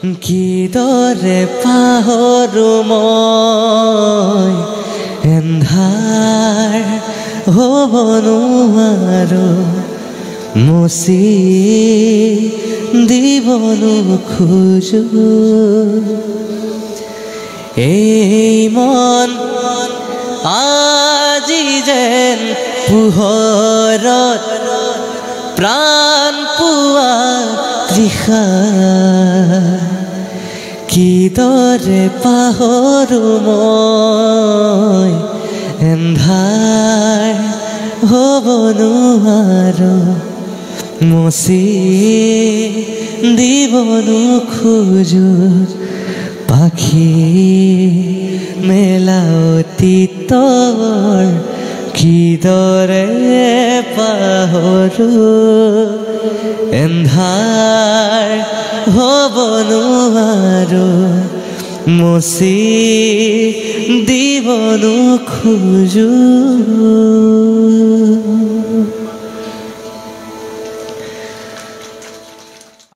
কিদৰে পাহৰো মই এন্ধাৰ হ'ব নোৱাৰো মুচি দিব নোখোজো এই মন আজি যেন পোহৰত প্ৰাণ পোৱা তৃষা কিদৰে পাহৰো মই এন্ধাৰ হ'ব নোৱাৰো মুচি দিব নোখোজো পাখি মেলা অতীতৰ কিদৰে পাহৰো এন্ধাৰ হ'ব নোৱাৰো মুচি দিব নোখোজো